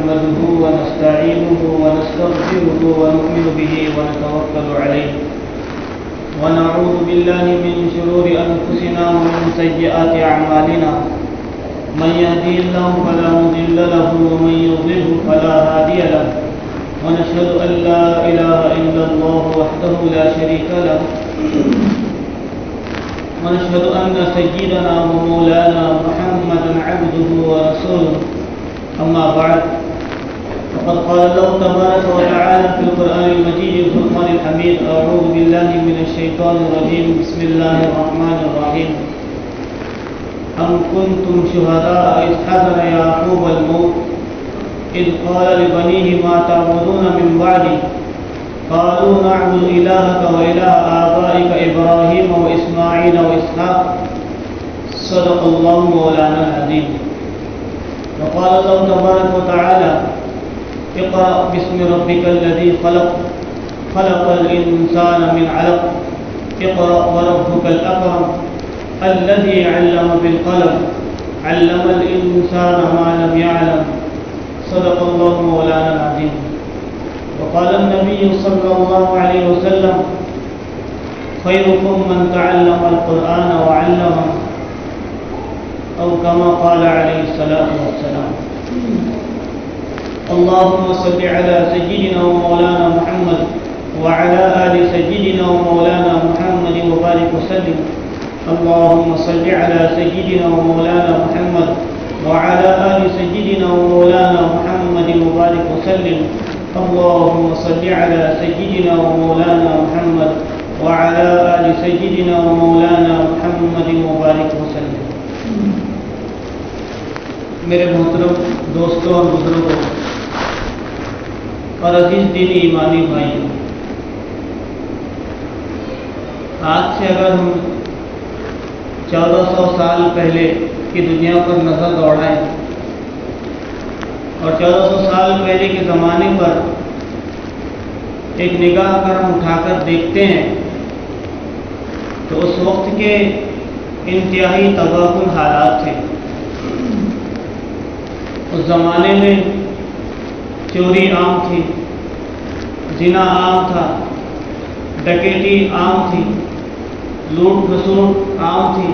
نحمده ونستعينه ونستغفره ونؤمن به ونتوكل عليه ونعوذ بالله من شرور أنفسنا ومن سيئات أعمالنا من يهدي الله فلا مضل له ومن يضلل فلا هادي له ونشهد أن لا إله إلا الله وحده لا شريك له ونشهد أن سيدنا ومولانا محمدا عبده ورسوله أما بعد فقد قال الله تبارك وتعالى في القرآن المجيد الفرقان الحميد أعوذ بالله من الشيطان الرجيم بسم الله الرحمن الرحيم أم كنتم شهداء إذ حضر يعقوب الموت إذ قال لبنيه ما تعبدون من بعدي قالوا نعبد إلهك وإله آبائك إبراهيم وإسماعيل وإسحاق صدق الله مولانا العظيم. وقال الله تبارك وتعالى اقرأ باسم ربك الذي خلق الإنسان من علق اقرأ وربك الأكرم الذي علم بالقلم علم الإنسان ما لم يعلم صدق الله مولانا العظيم. وقال النبي صلى الله عليه وسلم خيركم من تعلم القرآن وعلمه أو كما قال عليه الصلاة والسلام. اللهم صل على سيدنا ومولانا محمد وعلى آل سيدنا ومولانا محمد وبارك وسلم. اللهم صل على سيدنا ومولانا محمد وعلى آل سيدنا ومولانا محمد وبارك وسلم. اللهم صل على سيدنا ومولانا محمد وعلى آل سيدنا ومولانا محمد وبارك وسلم. میرے محترم دوستوں اور بزرگوں اور عزیز دینی ایمانی بھائیوں، آج سے اگر ہم 1400 سال پہلے کی دنیا پر نظر دوڑائیں اور 1400 سال پہلے کے زمانے پر ایک نگاہ اگر ہم اٹھا کر دیکھتے ہیں تو اس وقت کے انتہائی تباہ کن حالات تھے. اس زمانے میں چوری عام تھی، زنا عام تھا، ڈکیتی عام تھی، لوٹ کھسوٹ عام تھی،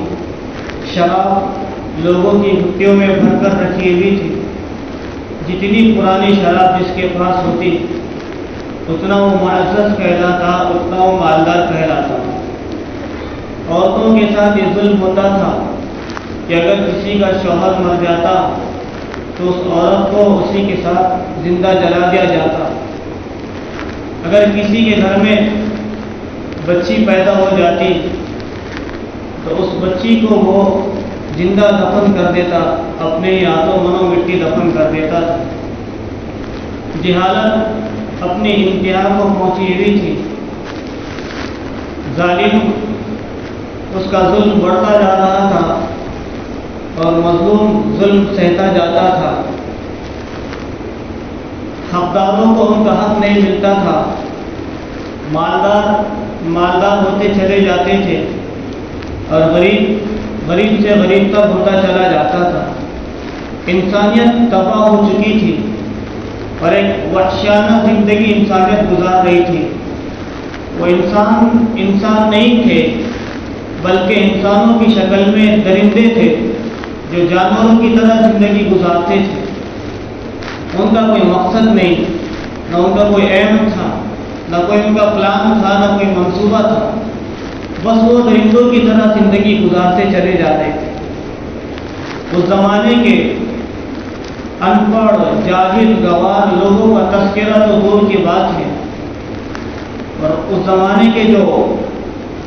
شراب لوگوں کی بھٹیوں میں بھر کر رکھی ہوئی تھی. جتنی پرانی شراب جس کے پاس ہوتی اتنا وہ معزز کہلاتا، اتنا وہ مالدار کہلاتا. عورتوں کے ساتھ یہ ظلم ہوتا تھا کہ اگر کسی کا شوہر مر جاتا تو اس عورت کو اسی کے ساتھ زندہ جلا دیا جاتا. اگر کسی کے گھر میں بچی پیدا ہو جاتی تو اس بچی کو وہ زندہ دفن کر دیتا، اپنے ہاتھوں منوں مٹی دفن کر دیتا تھا. جہالت اپنی انتہا کو پہنچی ہوئی تھی. ظالم اس کا ظلم بڑھتا جا رہا تھا اور مظلوم ظلم سہتا جاتا تھا. حقداروں کو ان کا حق نہیں ملتا تھا. مالدار ہوتے چلے جاتے تھے اور غریب سے غریب تر ہوتا چلا جاتا تھا. انسانیت تباہ ہو چکی تھی اور ایک وحشیانہ زندگی انسانیت گزار رہی تھی. وہ انسان نہیں تھے بلکہ انسانوں کی شکل میں درندے تھے جو جانوروں کی طرح زندگی گزارتے تھے. ان کا کوئی مقصد نہیں، نہ ان کا کوئی ایم تھا، نہ کوئی ان کا پلان تھا، نہ کوئی منصوبہ تھا. بس وہ درندوں کی طرح زندگی گزارتے چلے جاتے تھے. اس زمانے کے ان پڑھ، جاہل، گوار لوگوں کا تذکرہ تو دور کی بات ہے، اور اس زمانے کے جو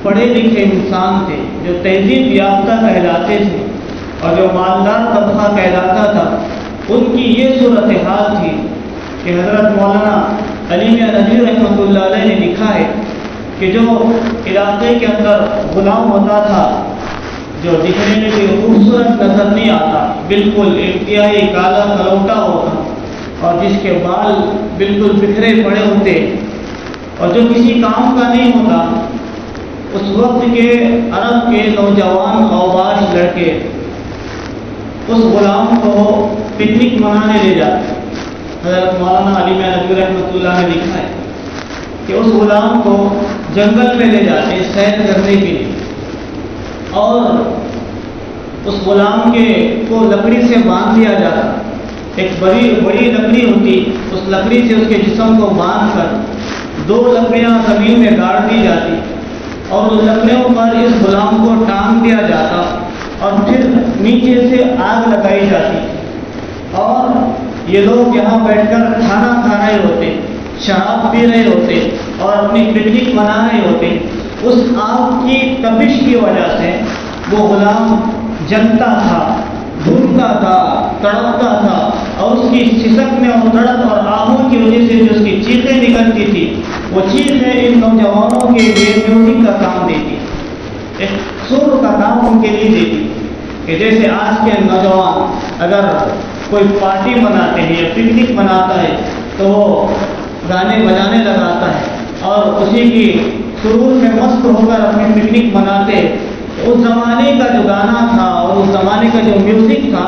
پڑھے لکھے انسان تھے، جو تہذیب یافتہ کہلاتے تھے اور جو مالدار طبقہ کہلاتا تھا، ان کی یہ صورتحال تھی کہ حضرت مولانا علی میاں ندوی رحمۃ اللہ علیہ نے لکھا ہے کہ جو علاقے کے اندر غلام ہوتا تھا، جو دکھنے میں کوئی خوبصورت نظر نہیں آتا، بالکل انتہائی کالا کلوٹا ہوتا اور جس کے بال بالکل بکھرے پڑے ہوتے اور جو کسی کام کا نہیں ہوتا، اس وقت کے عرب کے نوجوان اوباش لڑکے اس غلام کو پکنک منانے لے جاتے حضرت مولانا علی ندوی رحمۃ اللہ نے لکھا ہے کہ اس غلام کو جنگل میں لے جاتے سیر کرنے کے لیے، اور اس غلام کو لکڑی سے باندھ دیا جاتا، ایک بڑی لکڑی ہوتی، اس لکڑی سے اس کے جسم کو باندھ کر 2 لکڑیاں زمین میں گاڑ دی جاتی، اور اس لکڑیوں پر اس غلام کو ٹانگ دیا جاتا، اور پھر نیچے سے آگ لگائی جاتی، اور یہ لوگ یہاں بیٹھ کر کھانا کھا رہے ہوتے، شراب پی رہے ہوتے اور اپنی پکنک منا رہے ہوتے۔ اس آگ کی تپش کی وجہ سے وہ غلام جلتا تھا، بھونتا تھا، تڑپتا تھا، اور اس کی سسکنے اور تڑپ اور آہوں کی وجہ سے جو اس کی چیخیں نکلتی تھی، وہ چیخیں ان نوجوانوں کے لیے میوزک کا کام دیتی، ایک سر کا کام ان کے لیے دیتی، کہ جیسے آج کے نوجوان اگر کوئی پارٹی مناتے ہیں یا پکنک مناتا ہے تو وہ گانے بجانے لگاتا ہے اور اسی کی سرور میں مست ہو کر اپنی پکنک مناتے۔ اس زمانے کا جو گانا تھا اور اس زمانے کا جو میوزک تھا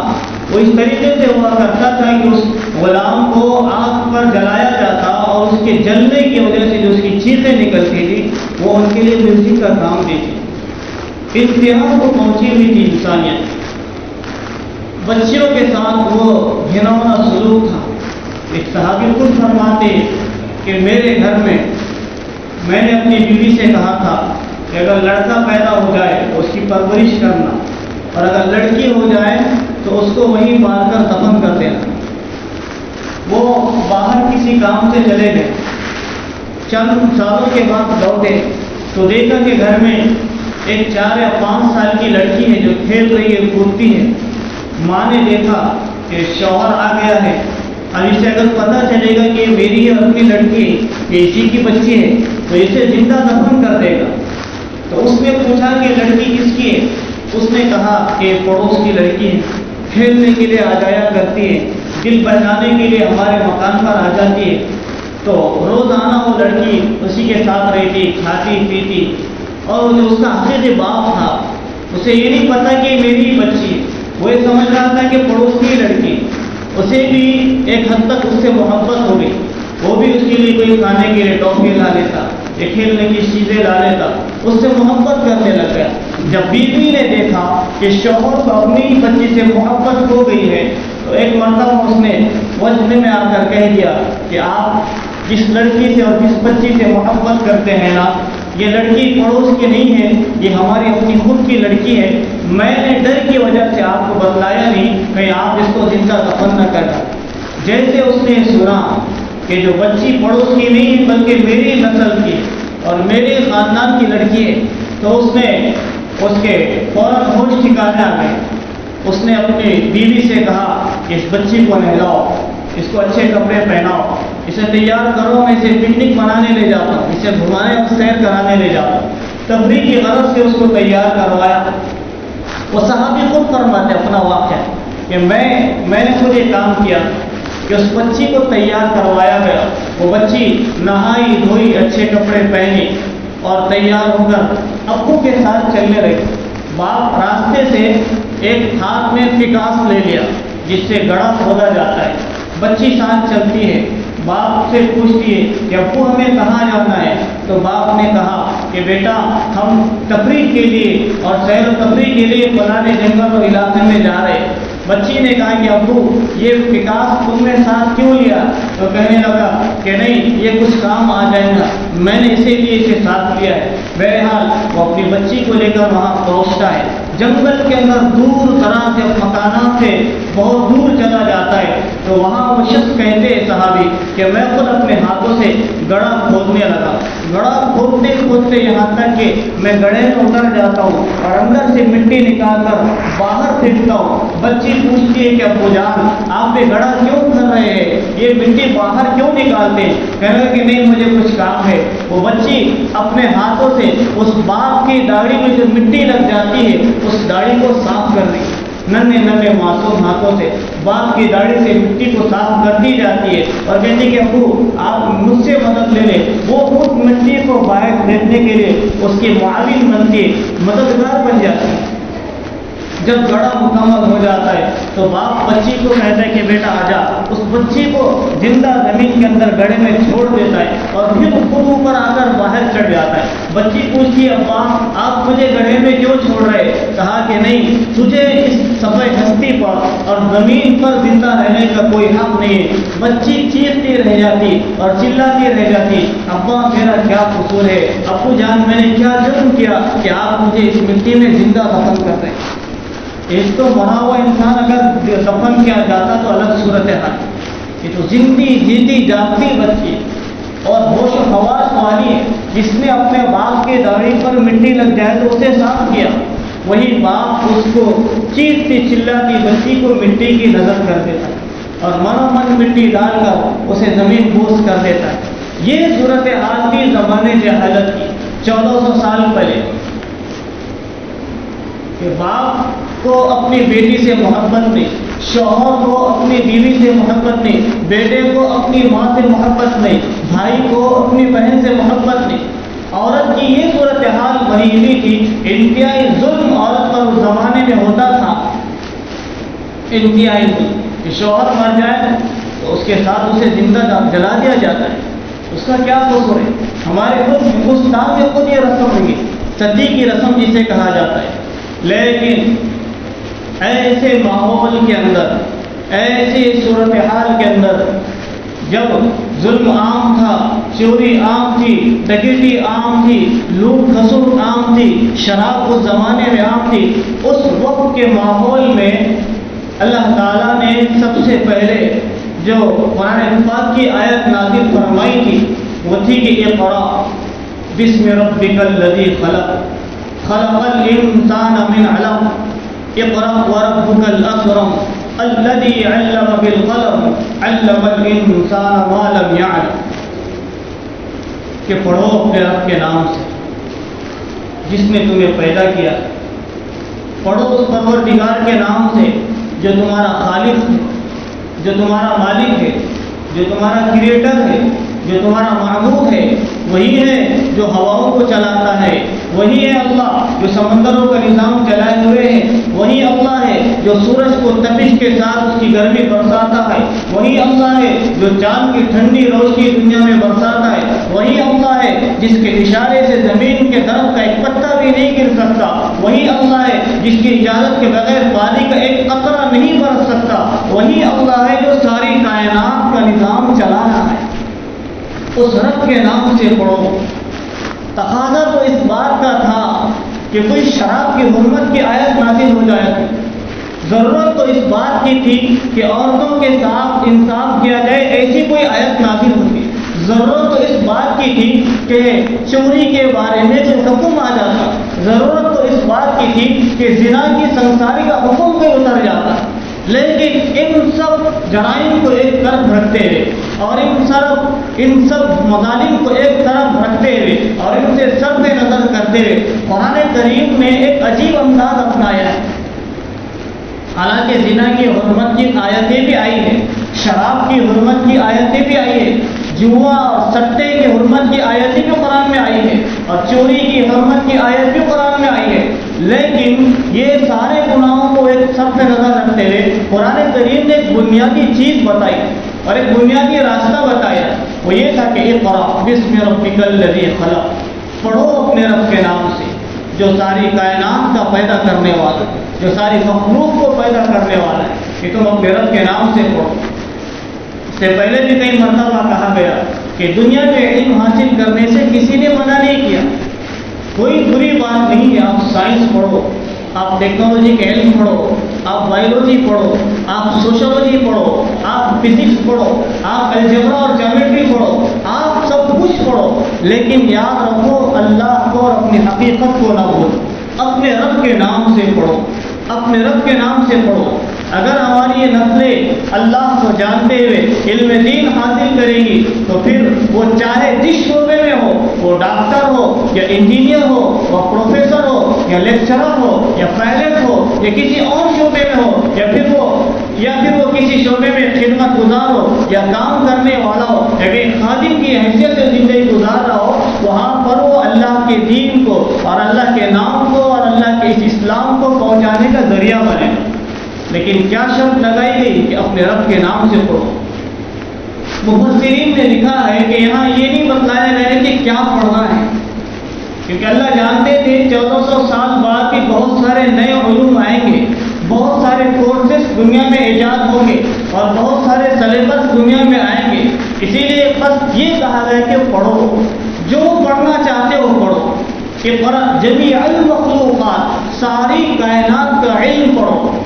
وہ اس طریقے سے ہوا کرتا تھا کہ اس غلام کو آگ پر جلایا جاتا، اور اس کے جلنے کی وجہ سے جو اس کی چیخیں نکلتی تھی وہ ان کے لیے میوزک کا کام دیتی۔ انتہا کو پہنچی ہوئی تھی انسانیت، بچیوں کے ساتھ وہ گھناؤنا سلوک تھا۔ ایک صحابی خود فرماتے کہ میرے گھر میں نے اپنی بیوی سے کہا تھا کہ اگر لڑکا پیدا ہو جائے تو اس کی پرورش کرنا، اور اگر لڑکی ہو جائے تو اس کو وہیں مار کر دفن کر دینا۔ وہ باہر کسی کام سے چلے گئے، چند سالوں کے بعد لوٹے تو دیکھا کہ گھر میں ایک 4 یا 5 سال کی لڑکی ہے جو کھیل رہی ہے، کودتی ہے۔ ماں نے دیکھا کہ شوہر آ گیا ہے، اب اسے اگر پتہ چلے گا کہ یہ میری ہے، اپنی لڑکی یہ اسی کی بچی ہے، تو اسے زندہ دفن کر دے گا۔ تو اس نے پوچھا کہ لڑکی کس کی ہے؟ اس نے کہا کہ پڑوس کی لڑکی ہے، کھیلنے کے لیے آ جایا کرتی ہے، دل بہلانے کے لیے ہمارے مکان پر آ جاتی ہے۔ تو روزانہ وہ لڑکی اسی کے ساتھ رہتی، کھاتی پیتی، اور جو اس کا حقیقی باپ تھا اسے یہ نہیں پتا کہ میری بچی، وہ یہ سمجھ رہا تھا کہ پڑوس کی لڑکی۔ اسے بھی ایک حد تک اس سے محبت ہو گئی، وہ بھی اس کے لیے کوئی کھانے کے لیے ٹافی لا لیتا یا کھیلنے کی چیزیں لا لیتا، اس سے محبت کرنے لگ گیا۔ جب بیوی نے دیکھا کہ شوہر کو اپنی بچی سے محبت ہو گئی ہے تو ایک مرتبہ اس نے وجہ میں آ کر کہہ دیا کہ آپ جس لڑکی سے اور جس بچی سے محبت کرتے ہیں نا، یہ لڑکی پڑوس کی نہیں ہے، یہ ہماری اپنی خود کی لڑکی ہے۔ میں نے ڈر کی وجہ سے آپ کو بتلایا نہیں، کہیں آپ اس کو زندہ دفن نہ کر دیں۔ جیسے اس نے سنا کہ جو بچی پڑوس کی نہیں ہے بلکہ میری نسل کی اور میرے خاندان کی لڑکی ہے، تو اس نے اس کے فوراً ہوش ٹھکانے آ گئے۔ اس نے اپنی بیوی سے کہا کہ اس بچی کو نہلاؤ، اس کو اچھے کپڑے پہناؤ، اسے تیار کرو، میں اسے پکنک منانے لے جاتا ہوں، اسے گھمانے اور سیر کرانے لے جاتا ہوں۔ تفریح کی غرض سے اس کو تیار کروایا۔ وہ صحابی خود فرماتے اپنا واقعہ کہ میں نے خود یہ کام کیا کہ اس بچی کو تیار کروایا گیا، وہ بچی نہائی دھوئی، اچھے کپڑے پہنی اور تیار ہو کر ابو کے ساتھ چلنے لگی۔ باپ راستے سے ایک ہاتھ میں فکاس لے لیا جس سے گڑھا کھودا جاتا ہے، بچی ساتھ چلتی ہے، باپ سے پوچھتی ہے کہ ابو ہمیں کہاں جانا ہے؟ تو باپ نے کہا کہ بیٹا ہم تفریح کے لیے اور سیر و تفریح کے لیے فلانے جنگل اور علاقے میں جا رہے ہیں۔ بچی نے کہا کہ ابو یہ فکاس تم نے ساتھ کیوں لیا؟ تو کہنے لگا کہ نہیں، یہ کچھ کام آ جائے گا، میں نے اسی لیے اسے ساتھ لیا ہے۔ بہرحال وہ اپنی بچی کو لے کر وہاں پہنچتا ہے، جنگل کے اندر دور دراز سے مکانات سے بہت دور چلا جاتا ہے، تو وہاں وہ شخص کہتے ہیں صحابی کہ میں خود اپنے ہاتھوں سے گڑھا کھودنے لگا، گڑھا کھودتے کھودتے یہاں تک کہ میں گڑھے میں اتر جاتا ہوں اور اندر سے مٹی نکال کر باہر پھینکتا ہوں۔ بچی پوچھتی ہے کہ ابو جان آپ یہ گڑھا کیوں کر رہے ہیں، یہ مٹی باہر کیوں نکالتے ہیں؟ کہنے لگا کہ نہیں مجھے کچھ کام ہے۔ وہ بچی اپنے ہاتھوں سے اس باپ کی داڑھی میں جو مٹی لگ جاتی ہے اس داڑھی کو صاف کر رہی، ننھے معصوم ہاتھوں سے باپ کی داڑھی سے مٹی کو صاف کر دی جاتی ہے اور کہتی کہ ابو آپ مجھ سے مدد لے لیں۔ وہ خود مٹی کو باہر پھینکنے کے لیے اس کی معاون بنتی ہے، مددگار بن جاتی ہے۔ جب بڑا مکمل ہو جاتا ہے تو باپ بچی کو کہتا ہے کہ بیٹا آ جا، اس بچی کو زندہ زمین کے اندر گڑھے میں چھوڑ دیتا ہے اور پھر خود اوپر آ کر باہر چڑھ جاتا ہے۔ بچی پوچھتی ہے ابا آپ مجھے گڑھے میں کیوں چھوڑ رہے؟ کہا کہ نہیں، تجھے اس سفید ہستی پر اور زمین پر زندہ رہنے کا کوئی حق نہیں ہے۔ بچی چیختی رہ جاتی اور چلاتی رہ جاتی، ابا میرا کیا قصور ہے، ابو جان میں نے کیا جرم کیا کہ آپ مجھے اس مٹی میں زندہ دفن کر رہے ہیں۔ ایک تو مرا ہوا انسان اگر دفن کیا جاتا تو الگ صورت حال، یہ تو زندی جیتی جاگتی بچی اور ہوش و حواس والی ہے، جس نے اپنے باپ کے داڑھی پر مٹی لگ جائے تو اسے صاف کیا، وہی باپ اس کو چیختی چلاتی بچی کو مٹی کی نظر کر دیتا ہے اور من و من مٹی ڈال کر اسے زمین بوس کر دیتا ہے۔ یہ صورت حال کی زمانے جہالت کی 1400 سال پہلے، کہ باپ کو اپنی بیٹی سے محبت نہیں، شوہر کو اپنی بیوی سے محبت نہیں، بیٹے کو اپنی ماں سے محبت نہیں، بھائی کو اپنی بہن سے محبت نہیں۔ عورت کی یہ صورتحال بنی ہوئی تھی، انتہائی ظلم عورت پر اس زمانے میں ہوتا تھا، انتہائی ظلم کہ شوہر مر جائے تو اس کے ساتھ اسے زندہ جلا دیا جاتا ہے، اس کا کیا قصور ہے؟ ہمارے خود ہندوستان میں خود یہ رسم ہوئی، ستی کی رسم جسے کہا جاتا ہے، لیکن ایسے ماحول کے اندر، ایسے صورتحال کے اندر جب ظلم عام تھا، چوری عام تھی، ڈکیتی عام تھی، لوٹ کھسوٹ عام تھی، شراب اس زمانے میں عام تھی، اس وقت کے ماحول میں اللہ تعالیٰ نے سب سے پہلے جو قرآن پاک کی آیت نازل فرمائی تھی وہ تھی کہ اقرأ بسم ربک الذی خلق خلق الانسان من علق اقرأ وربک الاکرم الذی علم بالقلم علم الانسان ما لم یعلم، کہ پڑھو اپنے رب کے نام سے جس نے تمہیں پیدا کیا، پڑھو اس پروردگار کے نام سے جو تمہارا خالق ہے، جو تمہارا مالک ہے، جو تمہارا کریٹر ہے، جو تمہارا معبود ہے، وہی ہے جو ہواؤں کو چلاتا ہے، وہی ہے اللہ جو سمندروں کا نظام چلائے ہوئے ہے، وہی اللہ ہے جو سورج کو تپش کے ساتھ اس کی گرمی برساتا ہے، وہی اللہ ہے جو چاند کی ٹھنڈی روشنی دنیا میں برساتا ہے، وہی اللہ ہے جس کے اشارے سے زمین کے درخت کا ایک پتا بھی نہیں گر سکتا، وہی اللہ ہے جس کی اجازت کے بغیر پانی کا ایک قطرہ نہیں برس سکتا، وہی اللہ ہے جو ساری کائنات کا نظام چلا رہا ہے۔ اس رب کے نام سے پڑھو۔ تقاضا تو اس بات کا تھا کہ کوئی شراب کی حرمت کی آیت نازل ہو جائے گی، ضرورت تو اس بات کی تھی کہ عورتوں کے ساتھ انصاف کیا جائے، ایسی کوئی آیت نازل ہوگی، ضرورت تو اس بات کی تھی کہ چوری کے بارے میں جو حکم آ جاتا، ضرورت تو اس بات کی تھی کہ زنا کی سنساری کا حکم پہ اتر جاتا، لیکن ان سب جرائم کو ایک طرف رکھتے ہوئے اور ان سب مظالم کو ایک طرف رکھتے ہوئے اور ان سے سب پہ نظر کرتے ہوئے قرآن کریم نے ایک عجیب انداز اپنایا ہے۔ حالانکہ زنا کی حرمت کی آیتیں بھی آئی ہیں، شراب کی حرمت کی آیتیں بھی آئی ہیں، جوا اور سٹے کی حرمت کی آیتیں بھی قرآن میں آئی ہیں اور چوری کی حرمت کی آیت بھی قرآن میں آئی ہے، لیکن یہ سارے گناہوں کو ایک سب پہ نظر رکھتے ہوئے قرآن کریم نے ایک بنیادی چیز بتائی اور ایک بنیادی راستہ بتایا، وہ یہ تھا کہ اقرأ بسم ربک الذی خلق، پڑھو اپنے رب کے نام سے جو ساری کائنات کا پیدا کرنے والا ہے، جو ساری مخلوق کو پیدا کرنے والا ہے، کہ تم اپنے رب کے نام سے پڑھو۔ اس سے پہلے بھی کئی مرتبہ کہا گیا کہ دنیا میں علم حاصل کرنے سے کسی نے منع نہیں کیا، کوئی بری بات نہیں ہے، آپ سائنس پڑھو، آپ ٹیکنالوجی کے علم پڑھو، آپ بایولوجی پڑھو، آپ سوشولوجی پڑھو، آپ فزکس پڑھو، آپ الجبرا اور جیومیٹری پڑھو، آپ سب کچھ پڑھو، لیکن یاد رکھو اللہ کو اور اپنی حقیقت کو نہ بھولو، اپنے رب کے نام سے پڑھو، اپنے رب کے نام سے پڑھو۔ اگر ہماری یہ نسلیں اللہ کو جانتے ہوئے علم دین حاصل کرے گی تو پھر وہ چاہے جس شعبے میں ہو، وہ ڈاکٹر ہو یا انجینئر ہو، وہ پروفیسر ہو یا لیکچرر ہو یا پائلٹ ہو یا کسی اور شعبے میں ہو یا پھر وہ کسی شعبے میں خدمت گزار ہو یا کام کرنے والا ہو یا کہ خادم کی حیثیت سے زندگی گزار رہا ہو، وہاں پر وہ اللہ کے دین کو اور اللہ کے نام کو اور اللہ کے اس اسلام کو پہنچانے کا ذریعہ بنے. لیکن کیا شرط لگائی گئی کہ اپنے رب کے نام سے پڑھو. مفسرین نے لکھا ہے کہ یہاں یہ نہیں بتلایا گیا کہ کیا پڑھنا ہے، کیونکہ اللہ جانتے تھے 1400 سال بعد بھی بہت سارے نئے علوم آئیں گے، بہت سارے کورسز دنیا میں ایجاد ہوں گے اور بہت سارے سلیبس دنیا میں آئیں گے. اسی لیے بس یہ کہا گیا کہ پڑھو، جو پڑھنا چاہتے ہو پڑھو. کہ جمیع المخلوقات، ساری کائنات کا علم پڑھو.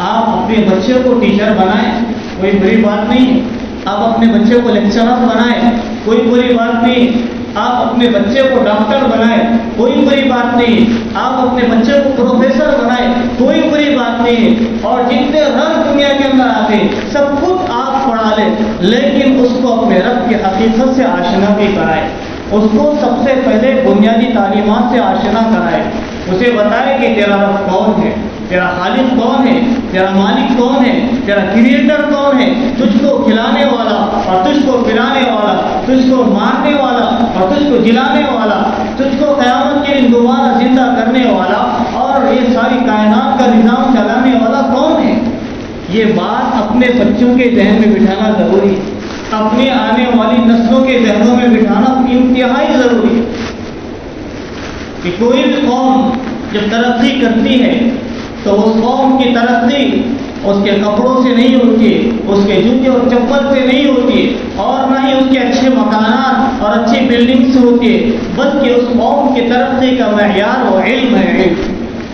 آپ اپنے بچے کو ٹیچر بنائیں، کوئی بری بات نہیں. آپ اپنے بچے کو لیکچرر بنائیں، کوئی بری بات نہیں. آپ اپنے بچے کو ڈاکٹر بنائیں، کوئی بری بات نہیں. آپ اپنے بچے کو پروفیسر بنائیں، کوئی بری بات نہیں. اور جتنے رنگ دنیا کے اندر آتے سب خود آپ پڑھا لیں، لیکن اس کو اپنے رب کی حقیقت سے آشنا بھی کرائے. اس کو سب سے پہلے بنیادی تعلیمات سے آشنا کرائے. اسے بتائے کہ تیرا رب کون ہے، تیرا خالق کون ہے، تیرا مالک کون ہے، تیرا کریٹر کون ہے، تجھ کو کھلانے والا اور تجھ کو پلانے والا، تجھ کو مارنے والا اور تجھ کو جلانے والا، تجھ کو قیامت کے دن دوبارہ زندہ کرنے والا اور یہ ساری کائنات کا نظام چلانے والا کون ہے. یہ بات اپنے بچوں کے ذہن میں بٹھانا ضروری ہے، اپنی آنے والی نسلوں کے ذہنوں میں بٹھانا انتہائی ضروری ہے. کہ کوئی بھی قوم جب ترقی کرتی ہے تو اس قوم کی ترقی اس کے کپڑوں سے نہیں ہوتی ہے، اس کے جوتے اور چپل سے نہیں ہوتی ہے، اور نہ ہی اس کے اچھے مکانات اور اچھی بلڈنگ سے ہوتی ہے، بلکہ اس قوم کی ترقی کا معیار وہ علم ہے.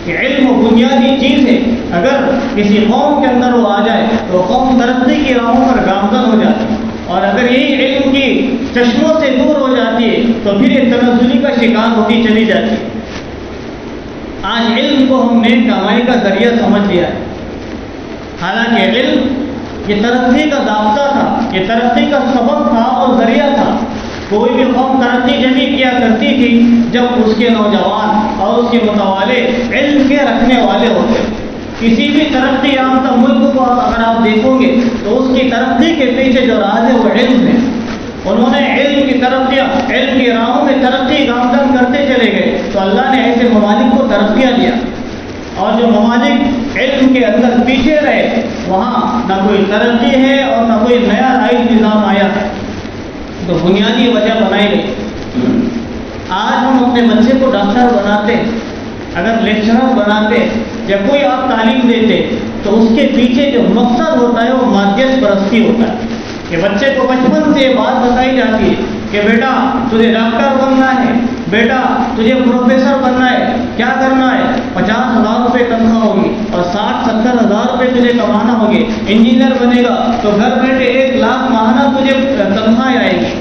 علم و بنیادی چیز ہے. اگر کسی قوم کے اندر وہ آ جائے تو قوم ترقی کی راہوں پر گامزن ہو جاتی ہے، اور اگر یہی علم کی چشموں سے دور ہو جاتی ہے تو پھر یہ تنزلی کا شکار ہوتی چلی جاتی ہے. آج علم کو ہم نے کمائی کا ذریعہ سمجھ لیا ہے، حالانکہ علم یہ ترقی کا ضابطہ تھا، یہ ترقی کا سبب تھا اور ذریعہ تھا. کوئی بھی قوم ترقی جبھی کیا کرتی تھی جب اس کے نوجوان اور اس کے متوالے علم کے رکھنے والے ہوتے. کسی بھی ترقی یافتہ ملک کو اگر آپ دیکھو گے تو اس کی ترقی کے پیچھے جو راز ہے وہ علم ہے. انہوں نے علم کی ترقیاں، علم کی راہوں میں ترقی گامزن کرتے چلے گئے تو اللہ نے ایسے ممالک کو ترقیاں دیا. اور جو ممالک علم کے اندر پیچھے رہے وہاں نہ کوئی ترقی ہے اور نہ کوئی نیا رائج نظام آیا ہے. تو بنیادی وجہ بنائی گئی. آج ہم اپنے بچے کو ڈاکٹر بناتے، اگر لیکچرر بناتے یا کوئی آپ تعلیم دیتے تو اس کے پیچھے جو مقصد ہوتا ہے وہ مادیت پرستی ہوتا ہے. کہ بچے کو بچپن سے یہ بات بتائی جاتی ہے کہ بیٹا تجھے ڈاکٹر بننا ہے، بیٹا تجھے پروفیسر بننا ہے. کیا کرنا ہے؟ 50,000 روپے تنخواہ ہوگی اور 60-70 ہزار روپے تجھے کمانا ہوگی. انجینئر بنے گا تو گھر بیٹھے 1 لاکھ ماہانہ تجھے تنخواہ آئے گی.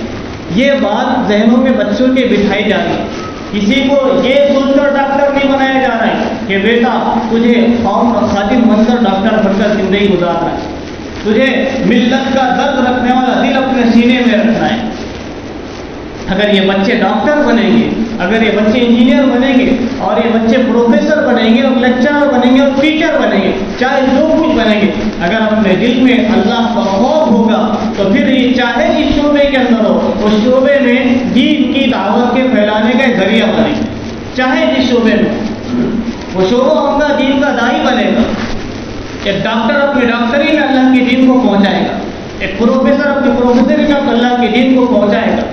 یہ بات ذہنوں میں بچوں کے بٹھائی جا رہی ہے. کسی کو یہ سوچ کر ڈاکٹر نہیں بنایا جا رہا ہے کہ بیٹا تجھے قوم کا خادم بن کر ڈاکٹر بن کر زندگی گزارنا ہے، تجھے ملت کا درد رکھنے والا دل اپنے سینے میں رکھنا ہے. اگر یہ بچے ڈاکٹر بنیں گے، اگر یہ بچے انجینئر بنیں گے اور یہ بچے پروفیسر بنیں گے اور لیکچرر بنیں گے اور ٹیچر بنیں گے، چاہے جو کچھ بنیں گے، اگر اپنے دل میں اللہ کا خوف ہوگا تو پھر یہ چاہے جس شعبے کے اندر ہو اس شعبے میں دین کی دعوت کے پھیلانے کا ذریعہ بنے گا. چاہے جس شعبے میں وہ شعبہ ہوگا دین کا داعی بنے گا. ایک ڈاکٹر اپنی ڈاکٹری میں اللہ کے دین کو پہنچائے گا، ایک پروفیسر اپنی پروفیسری میں اللہ کے دین کو پہنچائے گا.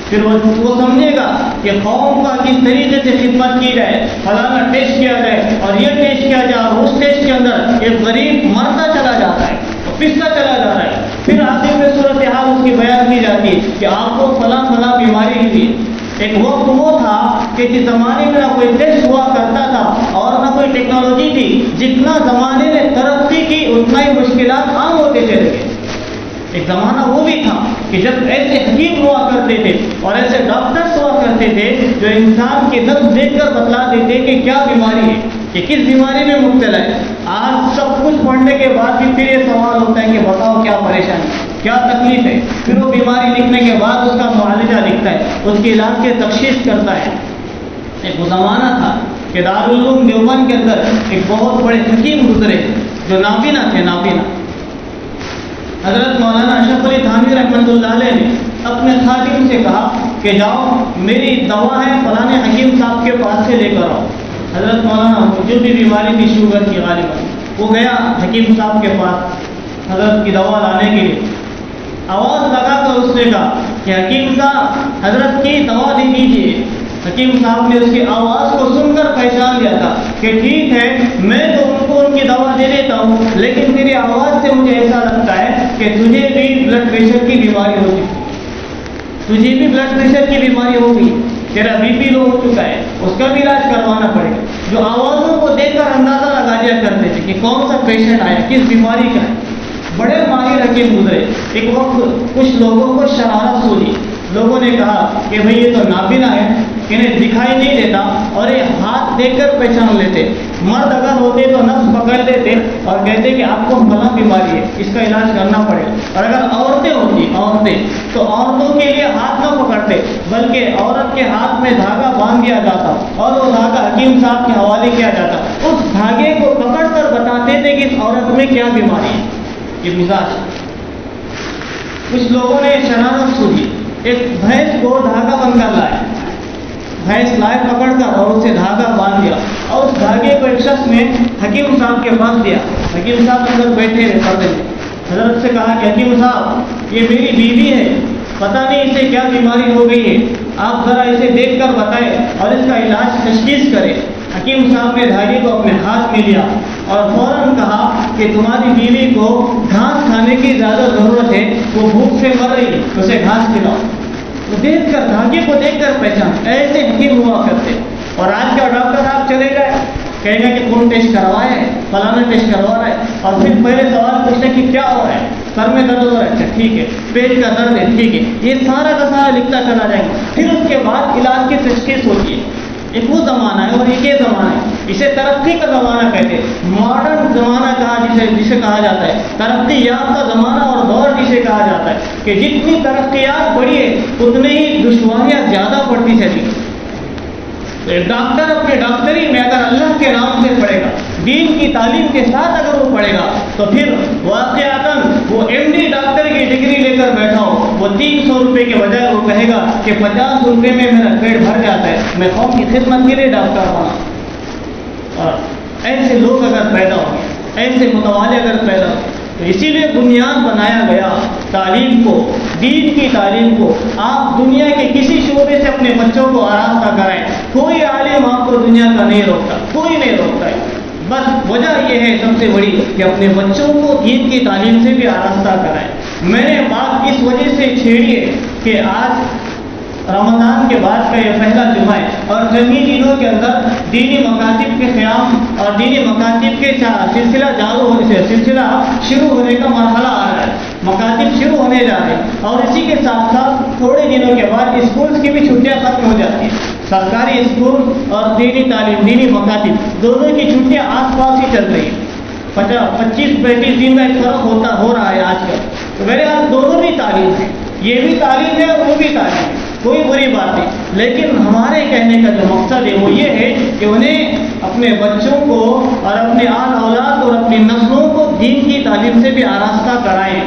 پھر وہ سمجھے گا کہ قوم کا کس طریقے سے خدمت کی جائے، فلانا ٹیسٹ کیا جائے اور یہ ٹیسٹ کیا جائے، اور اس ٹیسٹ کے اندر ایک غریب مرتا چلا جاتا ہے اور پستا چلا جاتا ہے. پھر آخر میں صورتحال اس کی بیان کی جاتی ہے کہ آپ کو فلاں بیماری ہوئی. ایک وقت وہ تھا کہ جس زمانے میں نہ کوئی ٹیسٹ ہوا کرتا تھا اور نہ کوئی ٹیکنالوجی تھی. جتنا زمانے نے ترقی کی اتنا ہی مشکلات عام ہوتے چلے گئے. ایک زمانہ وہ بھی تھا کہ جب ایسے حکیم ہوا کرتے تھے اور ایسے ڈاکٹرز ہوا کرتے تھے جو انسان کے نبض دیکھ کر بتلا دیتے کہ کیا بیماری ہے، کہ کس بیماری میں مبتلا ہے. آج سب کچھ پڑھنے کے بعد بھی پھر یہ سوال ہوتا ہے کہ بتاؤ کیا پریشانی، کیا تکلیف ہے. پھر وہ بیماری لکھنے کے بعد اس کا معالجہ لکھتا ہے، اس کے علاج کی تشخیص کرتا ہے. ایک وہ زمانہ تھا کہ دارالعلوم دیوبند کے اندر ایک بہت بڑے حکیم گزرے جو نابینا تھے. حضرت مولانا اشرف علی تھانوی رحمۃ اللہ علیہ نے اپنے خادم سے کہا کہ کہ جاؤ میری دوا ہے فلاں حکیم صاحب کے پاس سے لے کر آؤ. حضرت مولانا جو بھی بیماری تھی شوگر کی غالباً، وہ گیا حکیم صاحب کے پاس حضرت کی دوا لانے کے لیے. آواز لگا کر اس نے کہا کہ حکیم صاحب حضرت کی دوا دے دیجیے. حکیم صاحب نے اس کی آواز کو سن کر پہچان لیا تھا کہ ٹھیک ہے میں تو ان کو ان کی دوا دے دیتا ہوں، لیکن تیری آواز سے مجھے ایسا لگتا ہے کہ تجھے بھی بلڈ پریشر کی بیماری ہوگی، تجھے بھی بلڈ پریشر کی بیماری ہوگی، تیرا بی پی لو ہو چکا ہے، اس کا بھی علاج کروانا پڑے گا. جو آوازوں کو دیکھ کر اندازہ لگا دیا کرتے تھے کہ کون سا پیشنٹ آیا، کس بیماری کا ہے. بڑے ماہر حکیم گزرے. ایک وقت کچھ لوگوں کو شرارت سوچی. لوگوں نے کہا کہ بھئی یہ تو نابینا ہے، انہیں دکھائی نہیں دیتا، اور یہ ہاتھ دیکھ کر پہچان لیتے. مرد اگر ہوتے تو نفس پکڑ لیتے اور کہتے کہ آپ کو فلاں بیماری ہے، اس کا علاج کرنا پڑے گا. اور اگر عورتیں ہوتی تو عورتوں کے لیے ہاتھ نہ پکڑتے، بلکہ عورت کے ہاتھ میں دھاگا باندھ دیا جاتا اور وہ دھاگا حکیم صاحب کے حوالے کیا جاتا. اس دھاگے کو پکڑ کر بتاتے تھے کہ اس عورت میں کیا بیماری ہے. یہ مزاج. کچھ لوگوں نے شرارت سوچی. ایک بھینس کو دھاگا بن کر لائے، بھینس لائے پکڑ کر اور اسے دھاگا باندھ دیا، اور اس دھاگے کو ایک شخص نے حکیم صاحب کے پاس دیا. حکیم صاحب اندر بیٹھے رہے پردے میں. حضرت سے کہا کہ حکیم صاحب یہ میری بیوی ہے، پتہ نہیں اسے کیا بیماری ہو گئی ہے، آپ ذرا اسے دیکھ کر بتائیں اور اس کا علاج تشخیص کریں. حکیم صاحب نے دھاگے کو اپنے ہاتھ میں لیا اور فوراً کہا کہ تمہاری بیوی کو گھاس کھانے کی زیادہ ضرورت ہے، وہ بھوک سے مر رہی ہے، اسے گھاس کھلاؤ. دیکھ کر دھاگے کو دیکھ کر پہچان. ایسے حکیم ہوا کرتے. اور آج کا ڈاکٹر آپ چلے گئے کہیں گے کہ کون ٹیسٹ کروائے ہیں، فلانا ٹیسٹ کروا رہا ہے، اور پھر پہلے سوال پوچھنے کہ کیا ہو رہا ہے، سر میں درد ہو رہا ہے، اچھا ٹھیک ہے، پیٹ کا درد ہے، ٹھیک ہے. یہ سارا کا سارا لکھتا چلا جائے گا. پھر اس کے بعد علاج کی تشخیص ہوتی ہے. ایک وہ زمانہ ہے اور ایک یہ زمانہ ہے. اسے ترقی کا زمانہ کہتے ہیں، ماڈرن زمانہ کہا جسے کہا جاتا ہے، ترقی یافتہ زمانہ اور دور جسے کہا جاتا ہے کہ جتنی ترقیات بڑھی ہے اتنے ہی دشواریاں زیادہ بڑھتی چلی. ڈاکٹر اپنے ڈاکٹری میں اگر اللہ کے نام سے پڑھے گا، دین کی تعلیم کے ساتھ اگر وہ پڑھے گا، تو پھر واقعتاً وہ MD ڈاکٹر کی ڈگری لے کر بیٹھا ہو، وہ 300 روپے کے بجائے وہ کہے گا کہ 50 روپے میں میرا پیٹ بھر جاتا ہے، میں قوم کی خدمت کے لیے ڈاکٹر بنا. اور ایسے لوگ اگر پیدا ہوں، ایسے متوالے اگر پیدا ہوں، تو اسی لیے بنیاد بنایا گیا تعلیم کو، دین کی تعلیم کو. آپ دنیا کے کسی شعبے سے اپنے بچوں کو آراستہ کرائیں، کوئی عالم آپ کو دنیا کا نہیں روکتا، کوئی نہیں روکتا ہے. بس وجہ یہ ہے سب سے بڑی کہ اپنے بچوں کو دین کی تعلیم سے بھی آراستہ کرائیں. میں نے بات اس وجہ سے چھیڑی ہے کہ آج رمضان کے بعد کا یہ پہلا جمعہ ہے، اور جنگی دنوں کے اندر دینی مکاتب کے قیام اور دینی مکاتب کے سلسلہ شروع ہونے کا مرحلہ آ رہا ہے. مکاتب شروع ہونے جا رہے ہیں، اور اسی کے ساتھ ساتھ تھوڑے دنوں کے بعد اسکولس کی بھی چھٹیاں ختم ہو جاتی ہیں. سرکاری اسکول اور دینی تعلیم، دینی مکاتب دونوں کی چھٹیاں آس پاس ہی چل رہی ہیں. 25-35 دن کا ایک فرق ہو رہا ہے آج کل. تو میرے یہاں دونوں بھی تعلیم ہے، یہ بھی تعلیم ہے اور وہ بھی تعلیم ہے، کوئی بری بات نہیں. لیکن ہمارے کہنے کا جو مقصد ہے وہ یہ ہے کہ انہیں اپنے بچوں کو اور اپنے آل اولاد اور اپنی نسلوں کو دین کی تعلیم سے بھی آراستہ کرائیں.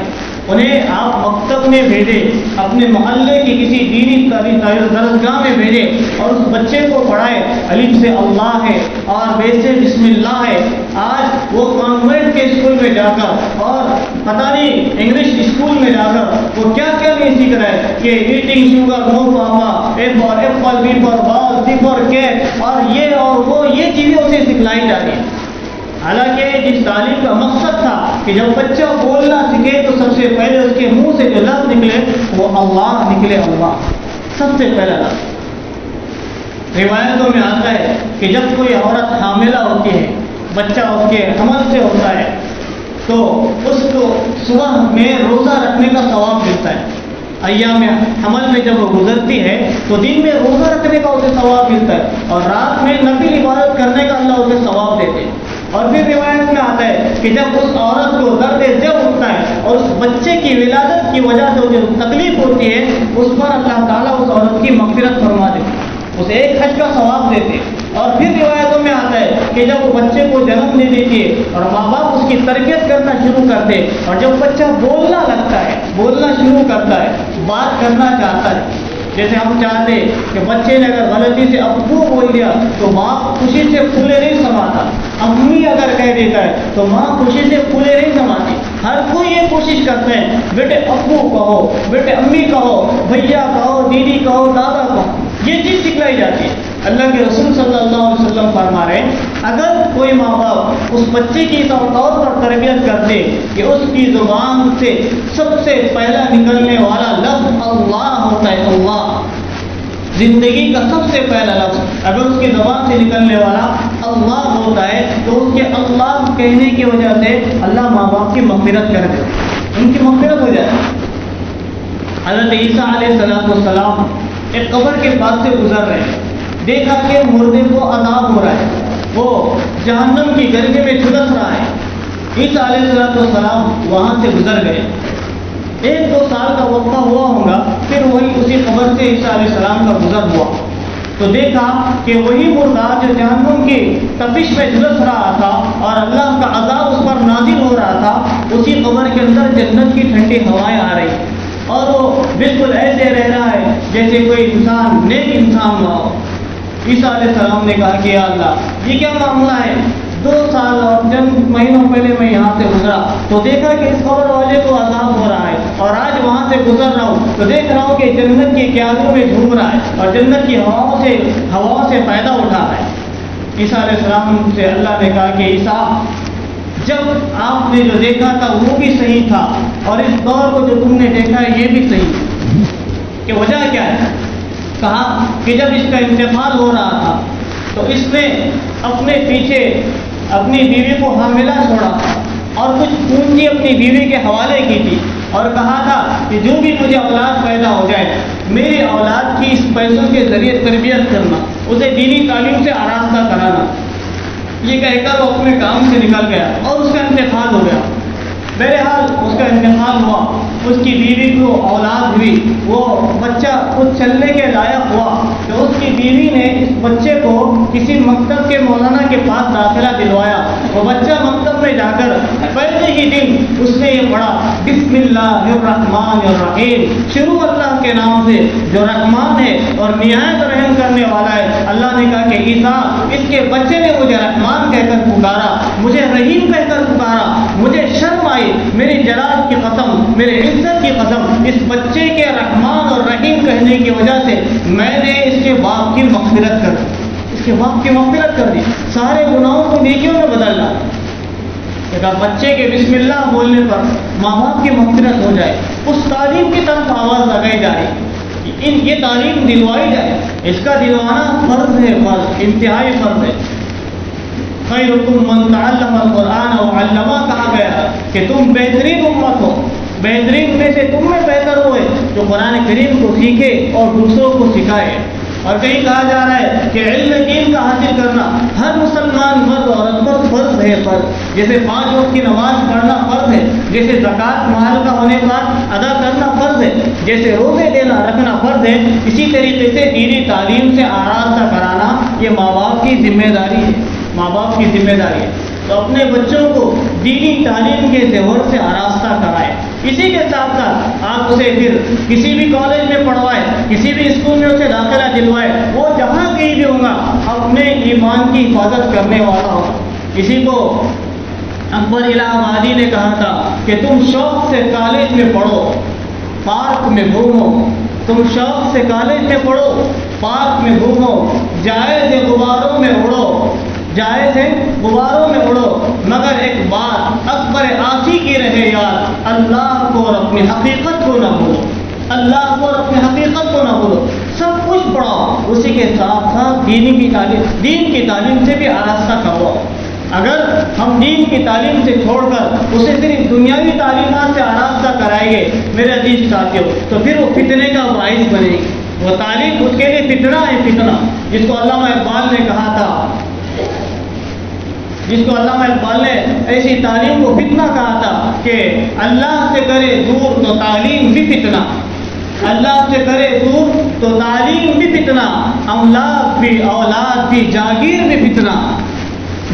انہیں آپ مکتب میں بھیجیں، اپنے محلے کی کسی دینی درسگاہ میں بھیجیں اور اس بچے کو پڑھائیں. الف سے اللہ ہے اور بے سے بسم اللہ ہے. آج وہ کانوینٹ کے اسکول میں جا کر اور پتہ نہیں انگلش اسکول میں جا کر وہ کیا کیا نہیں سیکھ رہا ہے کہ eating sugar, no papa, A for apple, B for ball, C for cat, اور یہ اور وہ یہ چیزیں اسے سکھلائی جاتی ہیں. حالانکہ جس تعلیم کا مقصد تھا کہ جب بچہ بولنا سیکھے تو سب سے پہلے اس کے منہ سے جو لفظ نکلے وہ اللہ نکلے، اللہ سب سے پہلا لفظ. روایتوں میں آتا ہے کہ جب کوئی عورت حاملہ ہوتی ہے، بچہ اس کے حمل سے ہوتا ہے، تو اس کو صبح میں روزہ رکھنے کا ثواب ملتا ہے. ایام حمل میں جب وہ گزرتی ہے تو دن میں روزہ رکھنے کا اسے ثواب ملتا ہے، اور رات میں نفل عبادت کرنے کا اللہ اسے ثواب دیتے ہیں. اور پھر روایت میں آتا ہے کہ جب اس عورت کو درد جب اٹھتا ہے اور اس بچے کی ولادت کی وجہ سے جو تکلیف ہوتی ہے اس پر اللہ تعالیٰ اس عورت کی مغفرت فرما دیتے ہیں، اسے ایک حج کا ثواب دیتے ہیں. اور پھر روایتوں میں آتا ہے کہ جب وہ بچے کو جنم دے دیتی ہے اور ماں باپ اس کی تربیت کرنا شروع کرتے ہیں، اور جب بچہ بولنا لگتا ہے، بولنا شروع کرتا ہے، بات کرنا چاہتا ہے، جیسے ہم چاہتے کہ بچے نے اگر غلطی سے ابو بول دیا تو ماں خوشی سے پھولے نہیں سماتا، امی اگر کہہ دیتا ہے تو ماں خوشی سے پھولے نہیں سماتی۔ ہر کوئی یہ کوشش کرتے ہیں بیٹے ابو کہو، بیٹے امی کہو، بھیا کہو، دیدی کہو، دادا کہو، یہ چیز سکھلائی جاتی ہے۔ اللہ کے رسول صلی اللہ علیہ وسلم فرما رہے ہیں اگر کوئی ماں باپ اس بچے کی طور پر تربیت کرتے کہ اس کی زبان سے سب سے پہلا نکلنے والا لفظ اللہ ہوتا ہے، اللہ زندگی کا سب سے پہلا لفظ اگر اس کی زبان سے نکلنے والا اللہ ہوتا ہے تو اس کے اللہ کہنے کی وجہ سے اللہ ماں باپ کی مغفرت کر دے، ان کی مغفرت ہو جائے۔ حضرت عیسیٰ علیہ السلام ایک قبر کے پاس سے گزر رہے ہیں، دیکھا کہ مردے کو عذاب ہو رہا ہے، وہ جہنم کی گرمی میں جھلس رہا ہے۔ عیسیٰ علیہ السلام وہاں سے گزر گئے، 1-2 سال کا وقفہ ہوا ہوگا، پھر وہی اسی قبر سے عیسیٰ علیہ السلام کا گزر ہوا تو دیکھا کہ وہی مردہ جو جہنم کی تپش میں جھلس رہا تھا اور اللہ کا عذاب اس پر نازل ہو رہا تھا، اسی قبر کے اندر جنت کی ٹھنڈی ہوائیں آ رہی اور وہ بالکل ایسے رہ رہا ہے جیسے کوئی انسان نیک انسان نہ ہو۔ عیسیٰ علیہ السلام نے کہا کہ یا اللہ یہ کیا معاملہ ہے، 2 سال اور چند مہینوں پہلے میں یہاں سے گزرا تو دیکھا کہ اس قبر والے کو عذاب ہو رہا ہے اور آج وہاں سے گزر رہا ہوں تو دیکھ رہا ہوں کہ جنت کی قیادوں میں جھوم رہا ہے اور جنت کی ہواؤں سے فائدہ اٹھا رہا ہے۔ عیسیٰ علیہ السلام سے اللہ نے کہا کہ عیسیٰ جب آپ نے جو دیکھا تھا وہ بھی صحیح تھا اور اس دور کو جو تم نے دیکھا ہے یہ بھی صحیح کہ وجہ کیا ہے؟ کہا کہ جب اس کا انتقال ہو رہا تھا تو اس نے اپنے پیچھے اپنی بیوی کو حاملہ چھوڑا اور کچھ پونجی اپنی بیوی کے حوالے کی تھی اور کہا تھا کہ جو بھی مجھے اولاد پیدا ہو جائے میری اولاد کی اس پیسوں کے ذریعے تربیت کرنا، اسے دینی تعلیم سے آراستہ کرانا۔ یہ کہہ کر وہ اپنے کام سے نکل گیا اور اس کا انتقال ہو گیا۔ بہرحال اس کا انتقال ہوا، اس کی بیوی کو اولاد ہوئی، وہ بچہ خود چلنے کے لائق ہوا تو اس کی بیوی نے اس بچے کو کسی مکتب کے مولانا کے پاس داخلہ دلوایا۔ وہ بچہ مکتب میں جا کر پہلے ہی دن اس نے یہ پڑھا بسم اللہ الرحمن الرحیم، شروع اللہ کے نام سے جو رحمان ہے اور نہایت رحم کرنے والا ہے۔ اللہ نے کہا کہ عیسیٰ اس کے بچے نے مجھے رحمان کہہ کر پکارا، مجھے رحیم کہہ کر پکارا، مجھے شرم آئی، میری جلال کی قسم، میرے عزت کی قسم، اس بچے کے رحمان اور رحیم کہنے کی وجہ سے میں نے اس کے باپ کی مغفرت کر دی، اس کے باپ کی مغفرت کر دی، سارے گناہوں کو نیکیوں میں بدل ڈالا۔ اگر بچے کے بسم اللہ بولنے پر ماں باپ کی مغفرت ہو جائے، اس تعلیم کی طرف آواز لگائی جائے، یہ تعلیم دلوائی جائے، اس کا دلوانا فرض ہے، فرض انتہائی فرض ہے۔ خیرکم من تعلم القرآن وعلمہ کہا گیا کہ تم بہترین امت ہو، بہترین میں سے تم میں بہتر ہوئے جو قرآن کریم کو سیکھے اور دوسروں کو سکھائے۔ اور کہیں کہا جا رہا ہے کہ علم دین کا حاصل کرنا ہر مسلمان مرد اور عورت پر فرض ہے، فرض جیسے 5 وقت کی نماز پڑھنا فرض ہے، جیسے زکوٰۃ مال کا ہونے پر ادا کرنا فرض ہے، جیسے روزے دینا رکھنا فرض ہے، اسی طریقے سے دینی تعلیم سے آراستہ کرانا یہ ماں باپ کی ذمہ داری ہے، ماں باپ کی ذمہ داری ہے۔ تو اپنے بچوں کو دینی تعلیم کے زیور سے آراستہ کرائے، اسی کے ساتھ ساتھ آپ اسے پھر کسی بھی کالج میں پڑھوائے، کسی بھی اسکول میں اسے داخلہ دلوائے، وہ جہاں کہیں بھی ہوگا اپنے ایمان کی حفاظت کرنے والا ہوگا۔ کسی کو اکبر الہ آبادی نے کہا تھا کہ تم شوق سے کالج میں پڑھو، پارک میں گھومو، تم شوق سے کالج میں پڑھو، پارک میں گھومو، جائز غباروں میں اڑو، جائز ہے غباروں میں اڑو، مگر ایک بات اکبر آسی کی رہے یاد، اللہ کو اور اپنی حقیقت کو نہ بھولو، اللہ کو اور اپنی حقیقت کو نہ بھولو۔ سب کچھ پڑھاؤ، اسی کے ساتھ ساتھ دین کی تعلیم سے بھی آراستہ کرواؤ۔ اگر ہم دین کی تعلیم سے چھوڑ کر اسے صرف دنیاوی تعلیمات سے آراستہ کرائیں گے میرے عزیز ساتھیوں تو پھر وہ فتنے کا باعث بنے گی۔ وہ تعلیم اس کے لیے فتنہ ہے، فتنہ جس کو علامہ اقبال نے کہا تھا، جس کو علامہ اقبال نے ایسی تعلیم کو فتنہ کہا تھا کہ اللہ سے کرے دور تو تعلیم بھی فتنہ، اللہ سے کرے دور تو تعلیم بھی فتنہ، املاک بھی اولاد بھی جاگیر بھی فتنہ،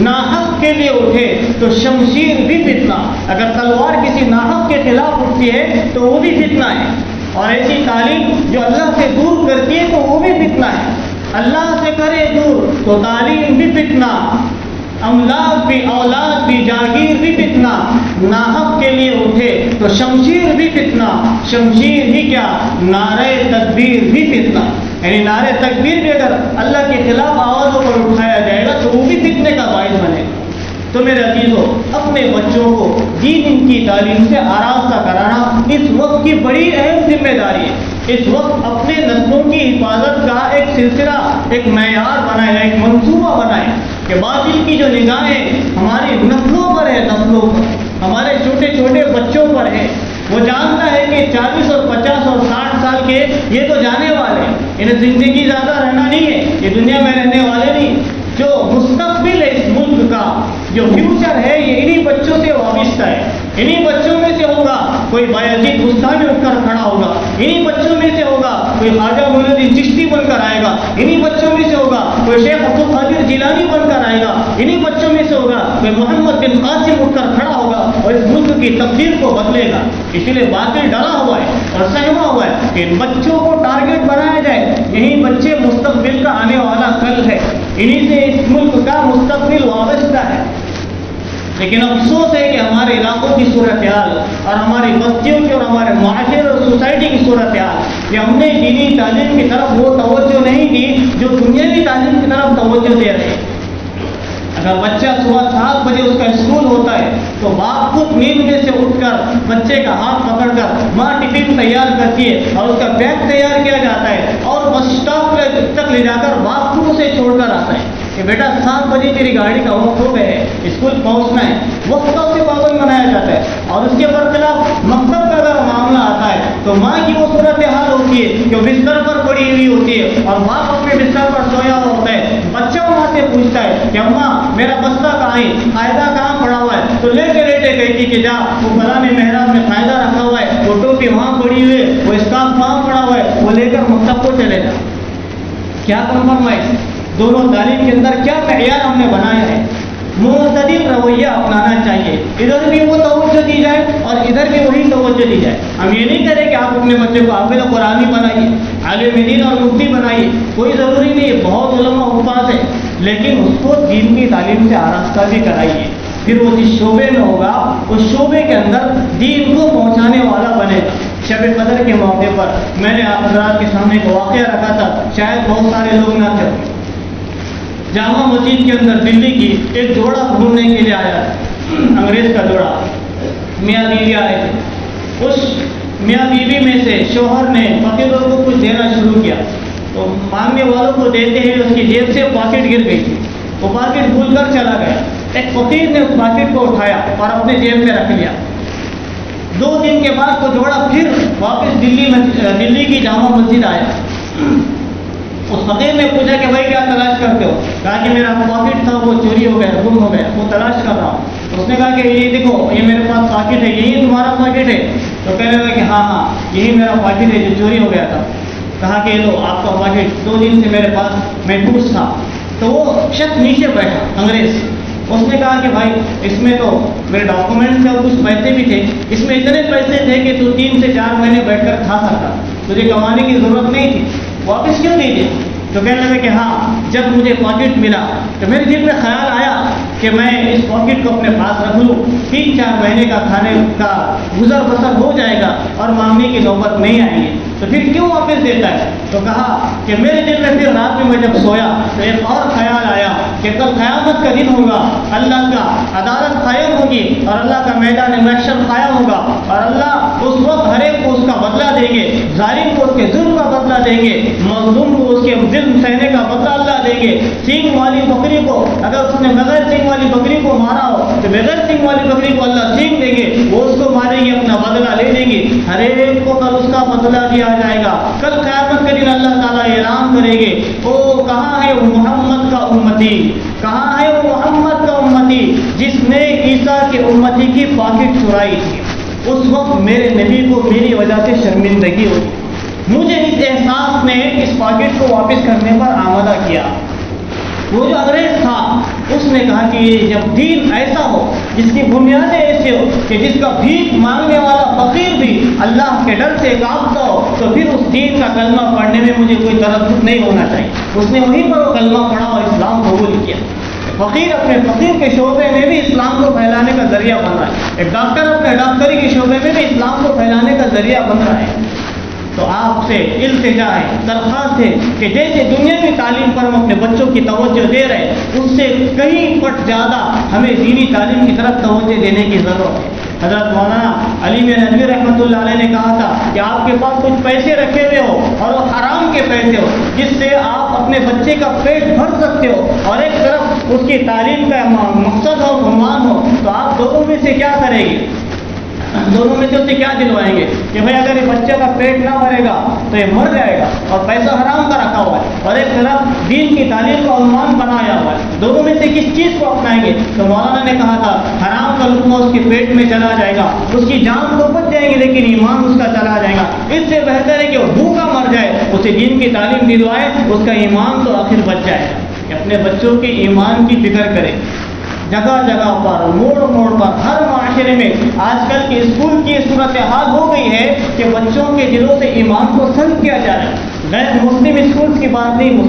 ناحق کے لیے اٹھے تو شمشیر بھی فتنہ، اگر تلوار کسی ناحق کے خلاف اٹھتی ہے تو وہ بھی فتنہ ہے۔ اور ایسی تعلیم جو اللہ سے دور کرتی ہے تو وہ بھی فتنہ ہے. اللہ سے کرے دور تو تعلیم بھی فتنہ، املاک بھی، اولاد بھی، جاگیر بھی فتنہ. ناحق کے لیے اٹھے تو شمشیر بھی فتنہ. شمشیر ہی کیا، نعرہ تکبیر بھی فتنہ. یعنی نعرہ تکبیر بھی اگر اللہ کے خلاف آوازوں پر اٹھایا جائے گا تو وہ بھی فتنے کا باعث بنے گا. تو میرے عزیزو، اپنے بچوں کو دین کی تعلیم سے آراستہ کرانا اس وقت کی بڑی اہم ذمہ داری ہے. اس وقت اپنے نسلوں کی حفاظت کا ایک سلسلہ، ایک معیار بنائے، ایک منصوبہ بنائے کہ باطل کی جو نگاہیں ہماری نسلوں پر ہے، نسلوں پر، ہمارے چھوٹے چھوٹے بچوں پر ہے. وہ جانتا ہے کہ 40 اور 50 اور 60 سال کے یہ تو جانے والے ہیں، انہیں زندگی زیادہ رہنا نہیں ہے، یہ دنیا میں رہنے والے نہیں. جو مستقبل ہے اس ملک کا، جو فیوچر ہے، یہ انہی بچوں سے وابستہ ہے. انہی بچوں میں سے ہوگا کوئی بایزید بستانی اٹھ کر کھڑا ہوگا، انہی بچوں میں سے ہوگا کوئی خواجہ معین الدین چشتی بن کر آئے گا، انہی بچوں میں سے ہوگا کوئی شیخ عبد القادر جیلانی بن کر آئے گا، انہی بچوں میں سے ہوگا کوئی محمد بن قاسم اٹھ کر کھڑا ہوگا اور اس ملک کی تقدیر کو بدلے گا. اسی لیے باطل ڈلا ہوا ہے اور سہما ہوا ہے کہ ان بچوں کو ٹارگٹ بنایا جائے. یہی بچے مستقبل کا آنے والا کل ہے، انہی سے اس ملک کا مستقبل وابستہ ہے. لیکن افسوس ہے کہ ہمارے علاقوں کی صورتحال اور ہماری بستیوں کی اور ہمارے معاشرے اور سوسائٹی کی صورتحال کہ ہم نے دینی تعلیم کی طرف وہ توجہ نہیں دی جو دنیاوی تعلیم کی طرف توجہ دے رہے ہیں. اگر بچہ صبح 7 بجے اس کا اسکول ہوتا ہے تو باپ خود نیند میں سے اٹھ کر بچے کا ہاتھ پکڑ کر ماں ٹفن تیار کرتی ہے اور اس کا بیگ تیار کیا جاتا ہے اور بس اسٹاپ تک لے جا کر باپ خود اسے چھوڑ کر آتا ہے کہ بیٹا 7 بجے تیری گاڑی کا وقت ہو گئے ہے، اسکول پہنچنا ہے. وقت کا اسے پابند بنایا جاتا ہے. اور اس کے برخلاف مکتب کا اگر معاملہ آتا ہے تو ماں کی وہ صورتحال ہوتی ہے کہ بستر پر پڑی ہوئی ہوتی ہے اور باپ اپنے بستر پر سویا ہوا ہوتا ہے. بچہ وہاں سے پوچھتا ہے کہ اماں میرا بستہ کہاں ہے، قاعدہ کہاں پڑا ہوا ہے؟ تو لیٹے لیٹے کہتی کہ جا وہ فلاں محراب میں قاعدہ رکھا ہوا ہے، وہ ٹوپی وہاں پڑی ہوئی ہے، وہ اسکارف وہاں پڑا ہوا ہے، وہ لے کر مکتب کو چلے جا. کیا کمپرومائز دونوں تعلیم کے اندر، کیا معیار ہم نے بنایا ہے؟ معتدل رویہ اپنانا چاہیے. ادھر بھی وہ توجہ دی جائے اور ادھر بھی وہی توجہ دی جائے. ہم یہ نہیں کریں کہ آپ اپنے بچے کو حافظ قرآنی بنائیے، عالم دین اور مفتی بنائیے، کوئی ضروری نہیں ہے، بہت علماء حفاظ ہے، لیکن اس کو دین کی تعلیم سے آراستہ بھی کرائیے. پھر وہ جس شعبے میں ہوگا اس شعبے کے اندر دین کو پہنچانے والا بنے گا. شب قدر کے موقع پر میں نے آپ حضرات کے سامنے ایک واقعہ رکھا تھا، شاید بہت سارے لوگ نہ تھے. جامع مسجد کے اندر دلی کی ایک جوڑا گھومنے کے لیے آیا، انگریز کا جوڑا، میاں بیوی آئے تھے. اس میاں بیوی میں سے شوہر نے فقیروں کو کچھ دینا شروع کیا تو مانگنے والوں کو دیتے ہیں اس کی جیب سے پاکٹ گر گئی تھی. وہ پاکٹ بھول کر چلا گیا. ایک فقیر نے اس پاکٹ کو اٹھایا اور اپنے جیب میں رکھ لیا. 2 دن کے بعد وہ جوڑا پھر واپس دلی کی جامع مسجد آیا. اس فقیر نے پوچھا کہ بھائی کیا تلاش کرتے ہو؟ کہا کہ میرا پاکٹ تھا وہ چوری ہو گیا، گم ہو گیا، وہ تلاش کر رہا ہوں. اس نے کہا کہ یہ دیکھو یہ میرے پاس پاکٹ ہے، یہی تمہارا پاکٹ ہے؟ تو کہنے لگا کہ ہاں یہی میرا پاکٹ ہے جو چوری ہو گیا تھا. کہا کہ لو آپ کا پاکٹ 2 دن سے میرے پاس محفوظ تھا. تو وہ شخص نیچے بیٹھا انگریز، اس نے کہا کہ بھائی اس میں تو میرے ڈاکومنٹ تھے اور کچھ پیسے بھی تھے، اس میں اتنے پیسے تھے کہ تو 3 سے 4 مہینے بیٹھ کر کھا سکتا، تجھے کمانے کی ضرورت نہیں تھی، واپس کیوں نہیں دیا؟ تو کہنے لگے کہ ہاں جب مجھے پاکٹ ملا تو میرے دل میں خیال آیا کہ میں اس پاکٹ کو اپنے پاس رکھ لوں، 3-4 مہینے کا کھانے کا گزر بسر ہو جائے گا اور مانگنے کی نوبت نہیں آئے گی، تو پھر کیوں واپس دیتا ہے؟ تو کہا کہ میرے دل میں پھر رات میں جب سویا تو ایک اور خیال آیا کہ کل قیامت کا دن ہوگا، اللہ کا عدالت قائم ہوگی اور اللہ کا میدان محشر قائم ہوگا اور اللہ اس وقت ہر ایک کو اس کا بدلہ دیں گے، ظالم کو اس کے ظلم کا بدلہ دیں گے، مظلوم کو اس کے ظلم سہنے کا بدلہ اللہ دیں گے. سینگ والی بکری کو اگر اس نے بغیر سینگ والی بکری کو مارا ہو تو بغیر سینگ والی بکری کو اللہ سینگ دیں گے، وہ اس کو ماریں گے، اپنا بدلہ لے لیں گے. ہر ایک کو کل اس کا بدلہ دیا جائے گا. کل قیامت کے دن اللہ تعالیٰ اعلان کریں گے او کہاں ہے وہ محمد کا امتی، کہاں ہے وہ محمد کا امتی جس نے عیسیٰ کے امتی کی پاکٹ چرائی تھی؟ اس وقت میرے نبی کو میری وجہ سے شرمندگی ہوئی. مجھے اس احساس نے اس پاکٹ کو واپس کرنے پر آمادہ کیا. وہ جو انگریز تھا اس نے کہا کہ جب دین ایسا ہو جس کی بنیادیں ایسے ہو کہ جس کا بھیک مانگنے والا فقیر بھی اللہ کے ڈر سے کانپتا ہو تو پھر اس دین کا کلمہ پڑھنے میں مجھے کوئی تردد نہیں ہونا چاہیے. اس نے وہیں پر وہ کلمہ پڑھا اور اسلام قبول کیا. فقیر اپنے فقیر کے شعبے میں بھی اسلام کو پھیلانے کا ذریعہ بن رہا ہے. ایک ڈاکٹر اپنے ڈاکٹری کے شعبے میں بھی اسلام کو پھیلانے کا ذریعہ بن رہا ہے. تو آپ سے التجا ہے, درخواست ہے کہ جیسے دنیاوی تعلیم پر ہم اپنے بچوں کی توجہ دے رہے ہیں اس سے کہیں پٹ زیادہ ہمیں دینی تعلیم کی طرف توجہ دینے کی ضرورت ہے. حضرت مولانا علی بن ندوی رحمۃ اللہ علیہ نے کہا تھا کہ آپ کے پاس کچھ پیسے رکھے ہوئے ہو اور وہ حرام کے پیسے ہو جس سے آپ اپنے بچے کا پیٹ بھر سکتے ہو اور ایک طرف اس کی تعلیم کا مقصد ہو, عنوان ہو, تو آپ دونوں میں سے کیا کریں گے؟ دونوں میں سے اسے کیا دلوائیں گے کہ بھائی اگر یہ بچے کا پیٹ نہ بھرے گا تو یہ مر جائے گا اور پیسہ حرام کا رکھا ہوا ہے اور ایک طرف دین کی تعلیم کا عنوان بنایا ہوا ہے, دونوں میں سے کس چیز کو اپنائیں گے؟ تو مولانا نے کہا تھا حرام کا لقمہ اس کے پیٹ میں چلا جائے گا, اس کی جان تو بچ جائے گی لیکن ایمان اس کا چلا جائے گا. اس سے بہتر ہے کہ وہ بھوکا مر جائے, اسے دین کی تعلیم دلوائے, اس کا ایمان تو آخر بچ جائے گا. کہ اپنے بچوں کے ایمان کی فکر کرے. جگہ جگہ پر, موڑ موڑ پر, ہر معاشرے میں آج کل کے اسکول کی صورتحال ہو گئی ہے کہ بچوں کے دلوں سے ایمان کو سلب کیا جا رہا ہے. غیر مسلم اسکول کی بات نہیں,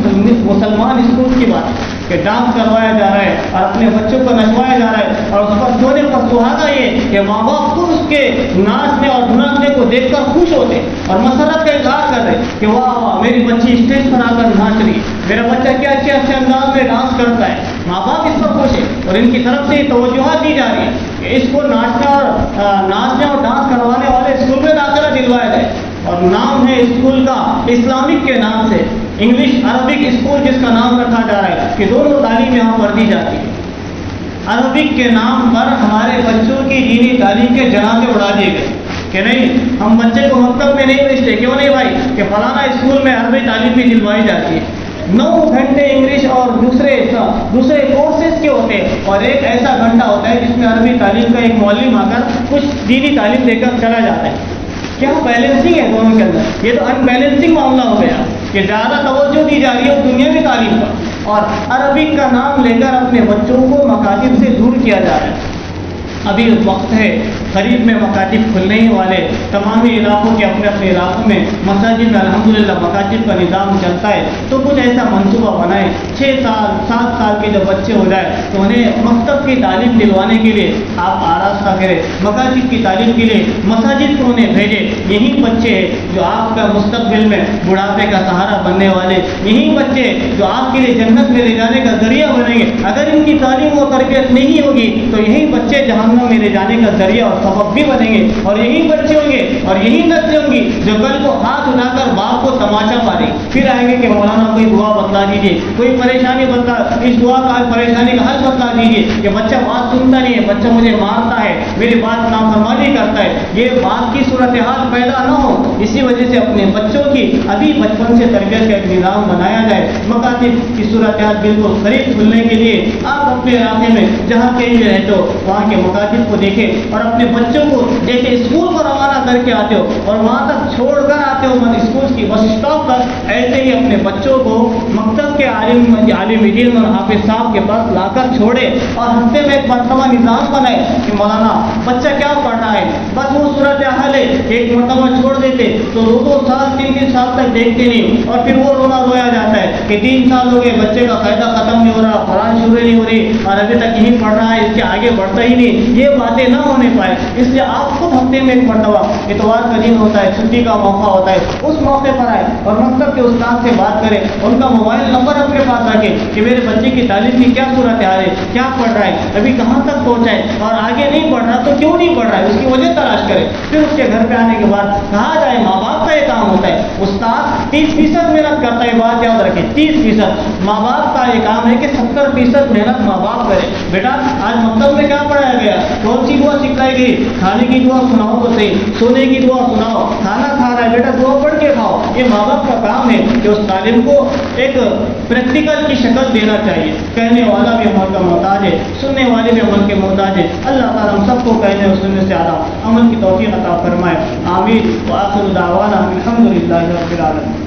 مسلمان اسکول کی بات کہ ڈانس کروایا جا رہا ہے اور اپنے بچوں کو نچوایا جا رہا ہے اور اس پر سونے پر سہاگا یہ کہ ماں باپ خود اس کے ناچنے اور ڈھونکنے کو دیکھ کر خوش ہوتے اور مسرت کا اظہار کر رہے کہ واہ واہ میری بچی اسٹیج پر آ کر ناچ رہی, میرا بچہ کیا اچھے انداز میں ڈانس کرتا ہے. ماں باپ اس پر خوش ہے اور ان کی طرف سے توجہات دی جا رہی ہے کہ اس کو ناچنے اور ڈانس کروانے والے اسکول میں داخلہ دلوایا جائے. اور نام ہے اسکول کا اسلامک کے نام سے, انگلش عربک اسکول جس کا نام رکھا جا رہا ہے کہ دونوں تعلیم یہاں پر دی جاتی ہے. عربک کے نام پر ہمارے بچوں کی دینی تعلیم کے جنازے اڑا دیے گئے کہ نہیں ہم بچے کو مکتب میں نہیں بھیجتے. کیوں نہیں بھائی؟ کہ فلانا اسکول میں عربی تعلیم بھی دلوائی جاتی ہے. 9 گھنٹے انگلش اور دوسرے کورسز کے ہوتے ہیں اور ایک ایسا گھنٹہ ہوتا ہے جس میں عربی تعلیم کا ایک معلم آ کر کچھ دینی تعلیم دے کر چلا جاتا ہے. کیا بیلنسنگ ہے دونوں کے اندر؟ یہ تو ان بیلنسنگ معاملہ ہو گیا کہ زیادہ توجہ دی جا رہی ہے دنیاوی تعلیم پر اور عربک کا نام لے کر اپنے بچوں کو مکاتب سے دور کیا جا رہا ہے. ابھی وقت ہے قریب میں مکاتب کھلنے ہی والے, تمامی علاقوں کے اپنے اپنے علاقوں میں مساجد میں الحمدللہ مکاتب کا نظام چلتا ہے. تو کچھ ایسا منصوبہ بنائیں 6 سال 7 سال کے جب بچے ہو جائے تو انہیں مکتب کی تعلیم دلوانے کے لیے آپ آراستہ کریں, مکاتب کی تعلیم کے لیے مساجد کو انہیں بھیجیں. یہی بچے جو آپ کا مستقبل میں بڑھاپے کا سہارا بننے والے, یہی بچے جو آپ کے لیے جنت میں لے جانے کا ذریعہ بنیں گے. اگر ان کی تعلیم و تربیت نہیں ہوگی تو یہی بچے جہنم میں لے جانے کا ذریعہ اور سبب بھی بنیں گے اور یہی بچے ہوں گے اور یہی نسلیں ہوں گی جو کل کو ہاتھ اٹھا کر باپ کو تماچا مارے پھر آئیں گے کہ مولانا کوئی دعا بتلا دیجیے, کوئی پریشانی بتلا, اس دعا کا پریشانی کا حل بتلا دیجیے کہ بچہ بات سنتا نہیں ہے, بچہ مجھے مارتا ہے, میری بات نافرمانی کرتا ہے. یہ بات کی صورتحال پیدا نہ ہو, اسی وجہ سے اپنے بچوں کی ابھی بچپن سے تربیت کا ایک نظام بنایا جائے. مکاتب کی صورتحال بالکل قریب کھلنے کے لیے آپ اپنے علاقے میں جہاں کہیں بھی رہتے ہو وہاں کے مکاتب کو دیکھیں اور اپنے بچوں کو جیسے اسکول کو روانہ کر کے آتے ہو اور وہاں تک چھوڑ کر آتے ہو اسکول کی بس اسٹاپ تک, ایسے ہی اپنے بچوں کو مکتب کے عالم دین اور حافظ صاحب کے پاس لا کر چھوڑے اور ہفتے میں ایک مرتبہ نظام بنائے کہ مولانا بچہ کیا پڑھ رہا ہے. بس وہ صورت حال ہے ایک مرتبہ چھوڑ دیتے تو 2 سال 3 سال تک دیکھتے نہیں اور پھر وہ رویا جاتا ہے کہ 3 سال ہو گئے بچے کا فائدہ ختم نہیں ہو رہا, قرآن شروع نہیں ہو رہی اور ابھی تک یہی پڑھ رہا ہے, اس کے آگے بڑھتا ہی نہیں. یہ باتیں نہ ہونے پائے, اس لیے آپ خود ہفتے میں ایک مرتبہ, اتوار کا دن ہوتا ہے, چھٹی کا موقع ہوتا ہے, اس موقع پر آئے اور مکتب کے استاد سے بات کریں, ان کا موبائل نمبر اپنے پاس رکھیں کہ میرے بچے کی تعلیم کی کیا صورت ہے, کیا پڑھ رہا ہے, ابھی کہاں تک پہنچا ہے اور آگے نہیں پڑھ رہا تو کیوں نہیں پڑھ رہا ہے, اس کی وجہ تلاش کریں. پھر اس کے گھر پہ آنے کے بعد کہا جائے ماں باپ کا یہ کام ہوتا ہے. استاد 30% محنت کرتا ہے, بات یاد رکھیں 30%. ماں باپ کا یہ کام ہے کہ 70% محنت ماں باپ کرے. بیٹا آج مکتب میں کیا پڑھایا گیا, کون سی دعا سکھائی گئی, کھانے کی دعا سناؤ تو صحیح, سونے کی دعا سناؤ, کھانا کھا رہا ہے بیٹا دعا پڑھ کے کھاؤ. یہ ماں باپ کا کام ہے کہ اس تعلیم کو ایک پریکٹیکل کی شکل دینا چاہیے. کہنے والا بھی عمل کا محتاج ہے, سننے والے بھی عمل کے محتاج ہے. اللہ تعالیٰ ہم سب کو کہنے اور سننے سے زیادہ عمل کی توفیق عطا فرمائے. آمین. وآخر دعوانا الحمد للہ رب العالمین.